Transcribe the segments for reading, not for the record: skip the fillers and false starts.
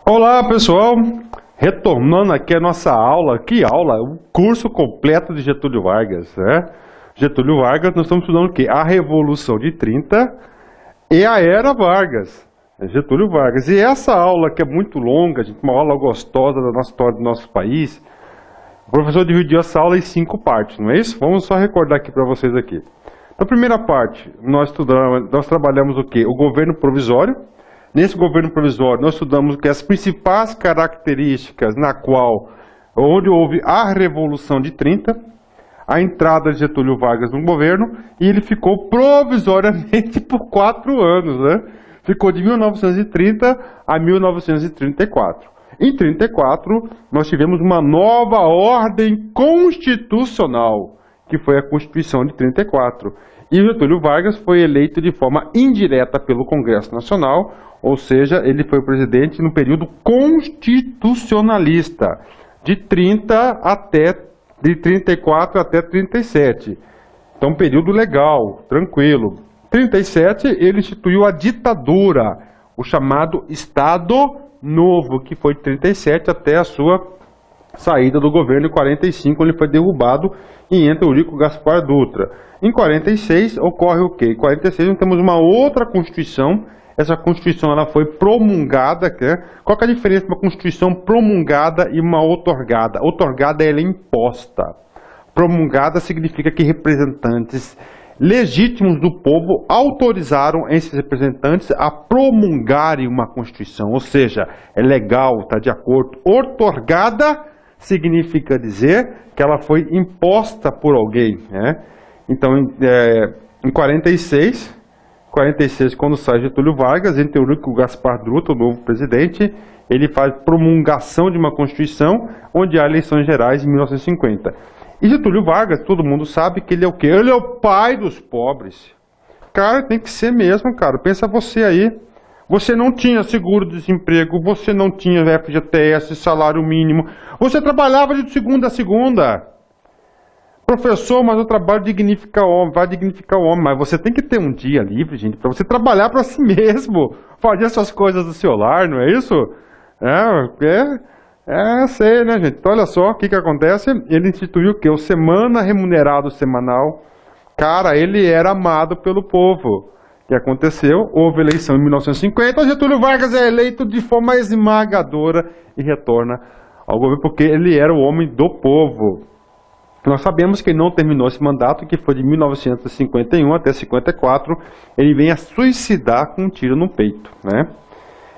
Olá pessoal, retornando aqui a nossa aula, que aula? O curso completo de Getúlio Vargas, né? Getúlio Vargas, nós estamos estudando o quê? A Revolução de 30 e a Era Vargas, Getúlio Vargas. E essa aula que é muito longa, gente, uma aula gostosa da nossa história do nosso país, o professor dividiu essa aula em 5 partes, não é isso? Vamos só recordar aqui para vocês aqui. Na primeira parte, nós trabalhamos o quê? O governo provisório. Nesse governo provisório, nós estudamos as principais características onde houve a Revolução de 30, a entrada de Getúlio Vargas no governo, e ele ficou provisoriamente por 4 anos, né? Ficou de 1930 a 1934. Em 34, nós tivemos uma nova ordem constitucional, que foi a Constituição de 34. E Getúlio Vargas foi eleito de forma indireta pelo Congresso Nacional, ou seja, ele foi o presidente no período constitucionalista, de 34 até 37. Então, um período legal, tranquilo. 37, ele instituiu a ditadura, o chamado Estado Novo, que foi de 37 até a sua saída do governo em 45, ele foi derrubado e entra Eurico Gaspar Dutra. Em 46 ocorre o quê? Em 46 nós temos uma outra Constituição. Essa Constituição ela foi promulgada. Qual que é a diferença de uma Constituição promulgada e uma outorgada? Outorgada ela é imposta. Promulgada significa que representantes legítimos do povo autorizaram esses representantes a promulgarem uma Constituição. Ou seja, é legal, está de acordo. Outorgada significa dizer que ela foi imposta por alguém, né? Então, em 46, quando sai Getúlio Vargas, entra Eurico Gaspar Dutra, o novo presidente, ele faz promulgação de uma Constituição, onde há eleições gerais em 1950. E Getúlio Vargas, todo mundo sabe que ele é o quê? Ele é o pai dos pobres. Cara, tem que ser mesmo, cara. Pensa você aí. Você não tinha seguro-desemprego, você não tinha FGTS, salário mínimo. Você trabalhava de segunda a segunda. Professor, mas o trabalho dignifica o homem, vai dignificar o homem. Mas você tem que ter um dia livre, gente, para você trabalhar para si mesmo. Fazer essas coisas do seu lar, não é isso? Sei, né, gente? Então, olha só, o que acontece? Ele instituiu o quê? O Semana Remunerado Semanal. Cara, ele era amado pelo povo. O que aconteceu? Houve eleição em 1950, Getúlio Vargas é eleito de forma esmagadora e retorna ao governo, porque ele era o homem do povo. Nós sabemos que ele não terminou esse mandato, que foi de 1951 até 54, ele vem a suicidar com um tiro no peito, né?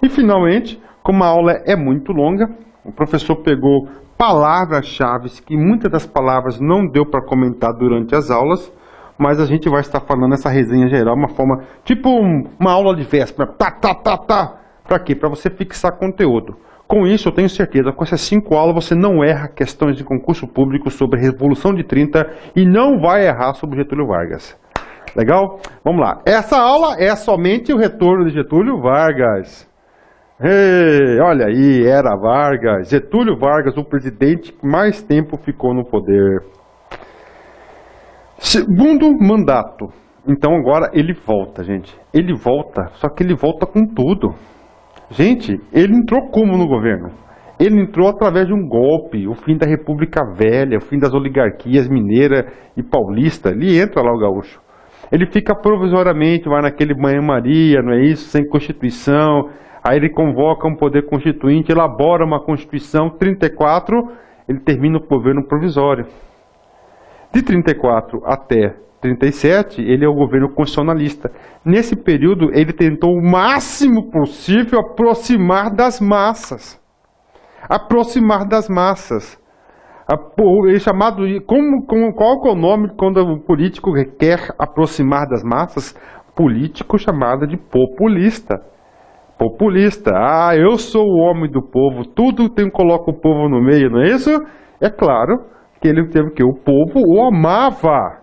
E finalmente, como a aula é muito longa, o professor pegou palavras-chave, que muitas das palavras não deu para comentar durante as aulas, mas a gente vai estar falando essa resenha geral, uma forma, tipo uma aula de véspera, para quê? Para você fixar conteúdo. Com isso, eu tenho certeza, com essas 5 aulas, você não erra questões de concurso público sobre a Revolução de 30 e não vai errar sobre Getúlio Vargas. Legal? Vamos lá. Essa aula é somente o retorno de Getúlio Vargas. Ei, olha aí, era Vargas. Getúlio Vargas, o presidente que mais tempo ficou no poder. Segundo mandato. Então agora ele volta, gente. Ele volta, só que ele volta com tudo. Gente, ele entrou como no governo? Ele entrou através de um golpe, o fim da República Velha, o fim das oligarquias mineira e paulista. Ele entra lá o gaúcho. Ele fica provisoriamente, vai naquele banho-maria, não é isso? Sem Constituição. Aí ele convoca um poder constituinte, elabora uma Constituição. 34, ele termina o governo provisório. De 34 até 37, ele é o governo constitucionalista. Nesse período, ele tentou o máximo possível aproximar das massas. Aproximar das massas. Ele é chamado, qual é o nome quando o político quer aproximar das massas? Político chamado de populista. Populista. Ah, eu sou o homem do povo, tudo coloca o povo no meio, não é isso? É claro que ele teve que o povo o amava.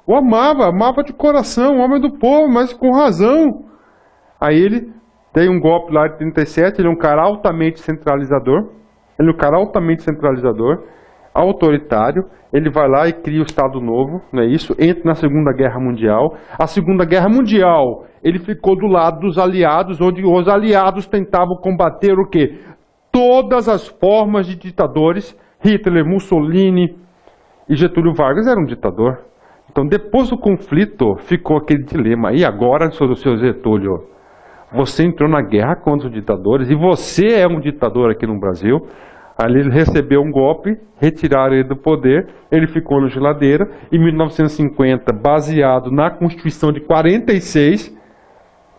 O amava de coração, o homem do povo, mas com razão. Aí ele tem um golpe lá de 37, ele é um cara altamente centralizador. autoritário, ele vai lá e cria o Estado Novo, não é isso? Entra na Segunda Guerra Mundial. A Segunda Guerra Mundial, ele ficou do lado dos aliados, onde os aliados tentavam combater o quê? Todas as formas de ditadores. Hitler, Mussolini e Getúlio Vargas eram um ditador. Então, depois do conflito, ficou aquele dilema. E agora, seu Getúlio, você entrou na guerra contra os ditadores e você é um ditador aqui no Brasil. Ali ele recebeu um golpe, retiraram ele do poder, ele ficou na geladeira. Em 1950, baseado na Constituição de 46,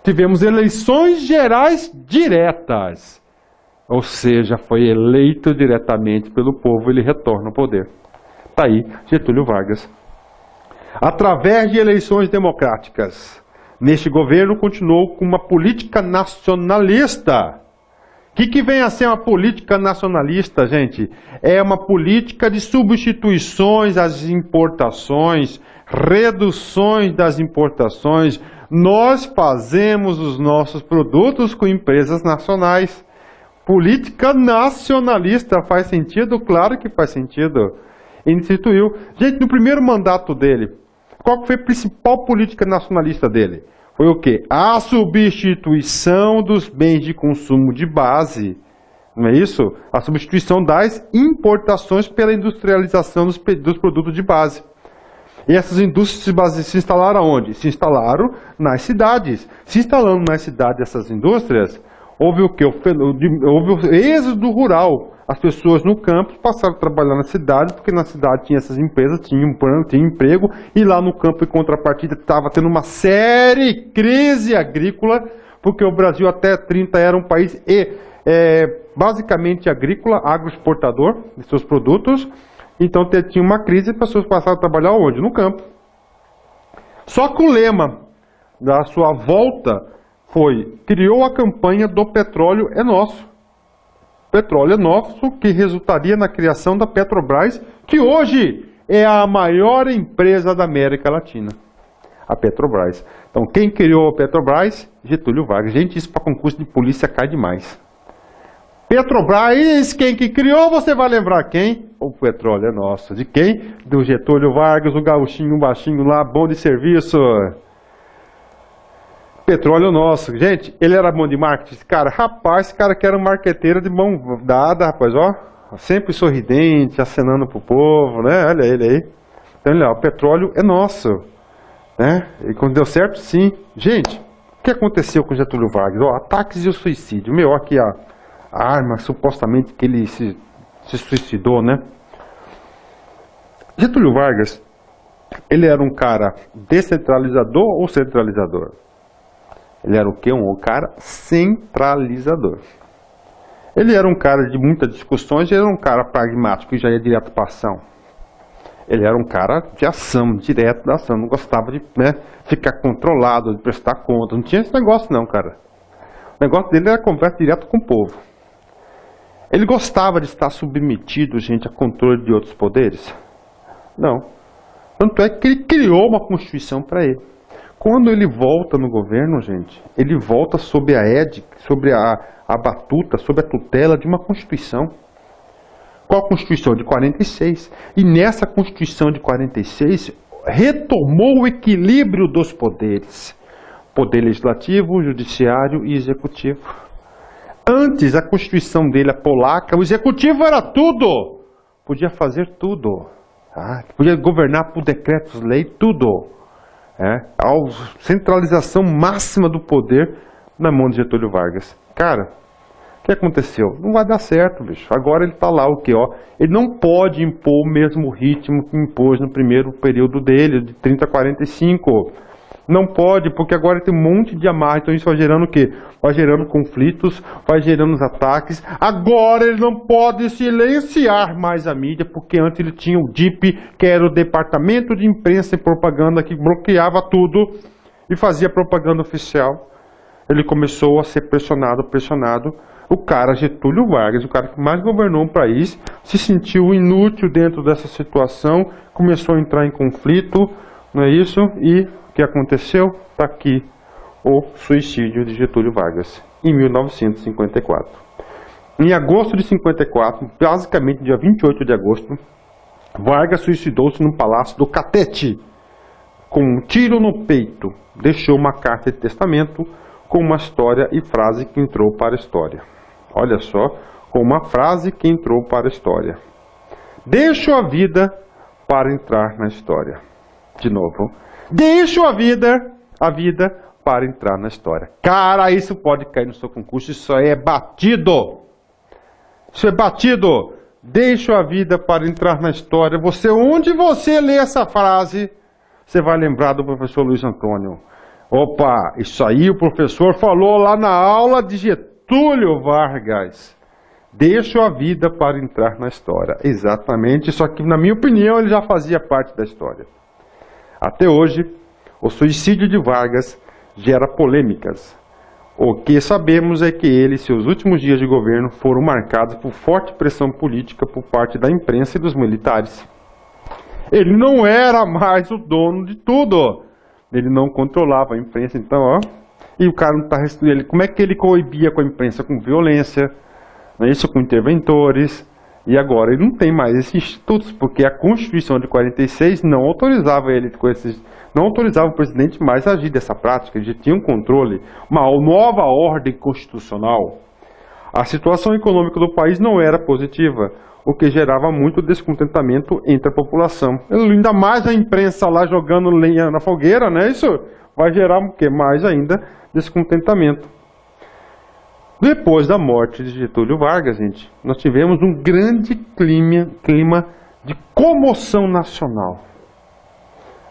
tivemos eleições gerais diretas. Ou seja, foi eleito diretamente pelo povo, ele retorna ao poder. Está aí Getúlio Vargas. Através de eleições democráticas, neste governo continuou com uma política nacionalista. O que vem a ser uma política nacionalista, gente? É uma política de substituições às importações, reduções das importações. Nós fazemos os nossos produtos com empresas nacionais. Política nacionalista faz sentido? Claro que faz sentido. Ele instituiu. Gente, no primeiro mandato dele, qual foi a principal política nacionalista dele? Foi o quê? A substituição dos bens de consumo de base. Não é isso? A substituição das importações pela industrialização dos produtos de base. E essas indústrias de base se instalaram onde? Se instalaram nas cidades. Se instalando nas cidades essas indústrias, houve o quê? Houve o êxodo rural. As pessoas no campo passaram a trabalhar na cidade, porque na cidade tinha essas empresas, tinha emprego, e lá no campo, em contrapartida, estava tendo uma séria crise agrícola, porque o Brasil até 30 era um país basicamente agrícola, agroexportador de seus produtos. Então tinha uma crise e as pessoas passaram a trabalhar onde? No campo. Só que o lema da sua volta criou a campanha do petróleo é nosso. Petróleo é nosso, que resultaria na criação da Petrobras, que hoje é a maior empresa da América Latina. A Petrobras. Então, quem criou a Petrobras? Getúlio Vargas. Gente, isso para concurso de polícia cai demais. Petrobras, quem que criou, você vai lembrar quem? O petróleo é nosso. De quem? Do Getúlio Vargas, o gauchinho baixinho lá, bom de serviço. Petróleo nosso. Gente, ele era bom de marketing? Rapaz, esse cara que era um marqueteiro de mão dada, rapaz, ó. Sempre sorridente, acenando pro povo, né? Olha ele aí. Então, olha, o petróleo é nosso. Né? E quando deu certo, sim. Gente, o que aconteceu com Getúlio Vargas? Ó, ataques e o suicídio. Meu, aqui a arma, supostamente, que ele se suicidou, né? Getúlio Vargas, ele era um cara descentralizador ou centralizador? Ele era o quê? Um cara centralizador. Ele era um cara de muitas discussões, ele era um cara pragmático e já ia direto para a ação. Ele era um cara de ação, direto da ação, não gostava de ficar controlado, de prestar conta, não tinha esse negócio não, cara. O negócio dele era conversa direto com o povo. Ele gostava de estar submetido, gente, a controle de outros poderes? Não. Tanto é que ele criou uma Constituição para ele. Quando ele volta no governo, gente, ele volta sob a ética, sobre a batuta, sob a tutela de uma Constituição. Qual a Constituição? De 46. E nessa Constituição de 46, retomou o equilíbrio dos poderes. Poder legislativo, judiciário e executivo. Antes, a Constituição dele, a polaca, o executivo era tudo. Podia fazer tudo. Podia governar por decretos-lei, tudo. A centralização máxima do poder na mão de Getúlio Vargas. Cara, o que aconteceu? Não vai dar certo, bicho. Agora ele está lá, o quê? Ele não pode impor o mesmo ritmo que impôs no primeiro período dele, de 30 a 45. Não pode, porque agora tem um monte de amarra. Então isso vai gerando o quê? Vai gerando conflitos, vai gerando os ataques. Agora ele não pode silenciar mais a mídia, porque antes ele tinha o DIP, que era o Departamento de Imprensa e Propaganda, que bloqueava tudo e fazia propaganda oficial. Ele começou a ser pressionado. O cara, Getúlio Vargas, o cara que mais governou o país, se sentiu inútil dentro dessa situação, começou a entrar em conflito, não é isso? E o que aconteceu? Está aqui o suicídio de Getúlio Vargas, em 1954. Em agosto de 54, basicamente dia 28 de agosto, Vargas suicidou-se no Palácio do Catete, com um tiro no peito. Deixou uma carta de testamento com uma história e frase que entrou para a história. Olha só, com uma frase que entrou para a história. Deixo a vida para entrar na história. De novo. Deixo a vida para entrar na história. Cara, isso pode cair no seu concurso, isso aí é batido. Isso é batido. Deixo a vida para entrar na história. Onde você lê essa frase, você vai lembrar do professor Luiz Antônio. Opa, isso aí o professor falou lá na aula de Getúlio Vargas. Deixo a vida para entrar na história. Exatamente, só que na minha opinião ele já fazia parte da história. Até hoje, o suicídio de Vargas gera polêmicas. O que sabemos é que ele e seus últimos dias de governo foram marcados por forte pressão política por parte da imprensa e dos militares. Ele não era mais o dono de tudo. Ele não controlava a imprensa, então, ó. E o cara não está restituindo. Como é que ele coibia com a imprensa? Com violência, não é isso? Com interventores. E agora ele não tem mais esses institutos, porque a Constituição de 46 não autorizava ele com esses. Não autorizava o presidente mais a agir dessa prática, ele já tinha um controle, uma nova ordem constitucional. A situação econômica do país não era positiva, o que gerava muito descontentamento entre a população. Ainda mais a imprensa lá jogando lenha na fogueira, né? Isso vai gerar o quê? Mais ainda descontentamento. Depois da morte de Getúlio Vargas, gente, nós tivemos um grande clima de comoção nacional.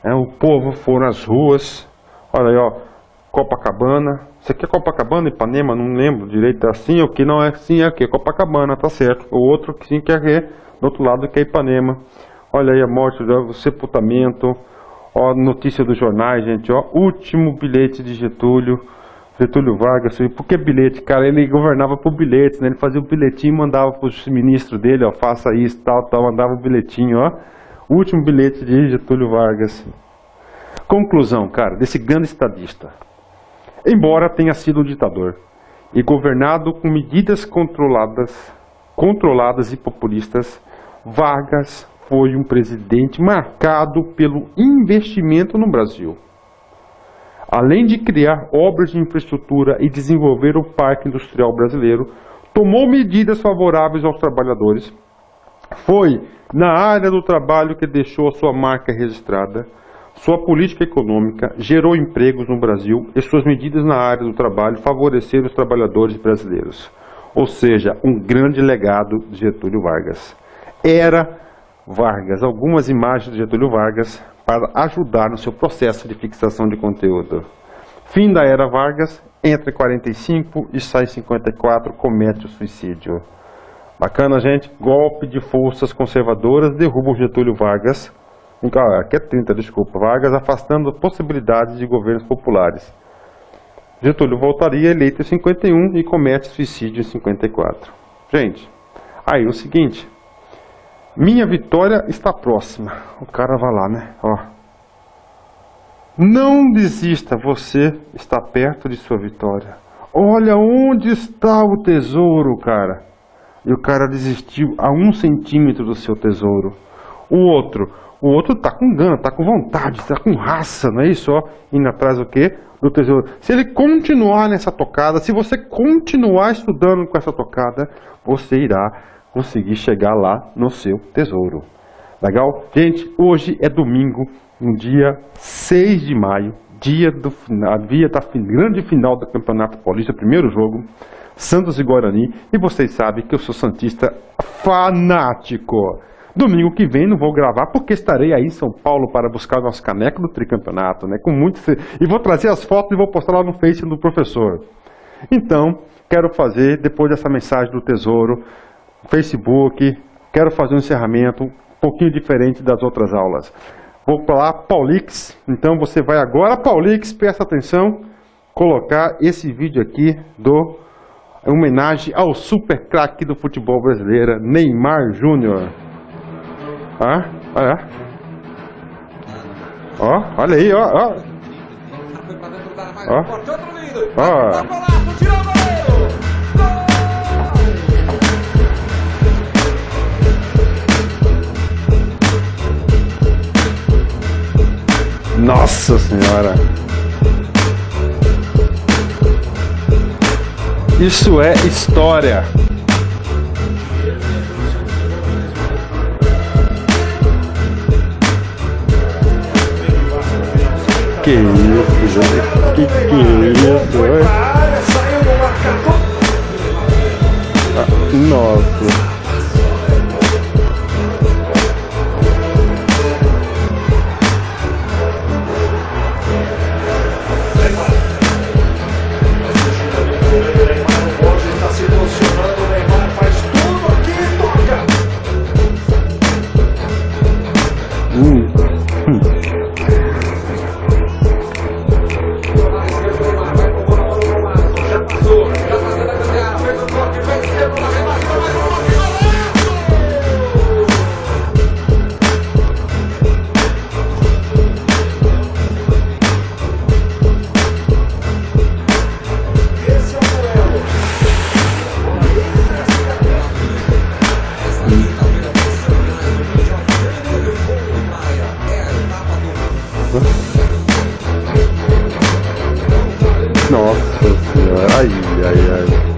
O povo foi nas ruas, olha aí, ó, Copacabana. Isso aqui é Copacabana, Ipanema, não lembro direito, é assim, o que não é assim, é o que? Copacabana, tá certo. O outro que sim que é do outro lado que é Ipanema. Olha aí a morte, o sepultamento, ó, notícia dos jornais, gente, ó, último bilhete de Getúlio Vargas. Por que bilhete? Cara, ele governava por bilhetes, né? Ele fazia o bilhetinho e mandava para os ministros dele, ó, faça isso, tal, mandava o bilhetinho, ó. Último bilhete de Getúlio Vargas. Conclusão, cara, desse grande estadista. Embora tenha sido um ditador e governado com medidas controladas e populistas, Vargas foi um presidente marcado pelo investimento no Brasil. Além de criar obras de infraestrutura e desenvolver o Parque Industrial Brasileiro, tomou medidas favoráveis aos trabalhadores. Foi na área do trabalho que deixou a sua marca registrada. Sua política econômica gerou empregos no Brasil e suas medidas na área do trabalho favoreceram os trabalhadores brasileiros. Ou seja, um grande legado de Getúlio Vargas. Era Vargas, algumas imagens de Getúlio Vargas para ajudar no seu processo de fixação de conteúdo. Fim da era Vargas, entra em 45 e sai em 54, comete o suicídio. Bacana, gente? Golpe de forças conservadoras derruba o Getúlio Vargas. Aqui é 30, desculpa. Vargas afastando possibilidades de governos populares. Getúlio voltaria eleito em 51 e comete suicídio em 54. Gente, aí o seguinte. Minha vitória está próxima. O cara vai lá, né? Ó. Não desista, você está perto de sua vitória. Olha onde está o tesouro, cara. E o cara desistiu a 1 centímetro do seu tesouro. O outro tá com gana, tá com vontade, tá com raça, não é isso? Ó, indo atrás do quê? Do tesouro. Se ele continuar nessa tocada, se você continuar estudando com essa tocada, você irá conseguir chegar lá no seu tesouro. Legal? Gente, hoje é domingo, no dia 6 de maio, dia da grande final do Campeonato Paulista, primeiro jogo, Santos e Guarani, e vocês sabem que eu sou santista fanático. Domingo que vem não vou gravar porque estarei aí em São Paulo para buscar o nosso caneco do tricampeonato, né? E vou trazer as fotos e vou postar lá no Face do professor. Então, quero fazer, depois dessa mensagem do tesouro, Facebook, quero fazer um encerramento um pouquinho diferente das outras aulas. Vou para lá, Paulix, então você vai agora, Paulix, presta atenção, colocar esse vídeo aqui em homenagem ao super craque do futebol brasileiro, Neymar Júnior. Olha aí, ó. Nossa senhora. Isso é história. Que isso, gente? Que é isso, velho? Nossa. Nossa senhora, ai, ai, ai.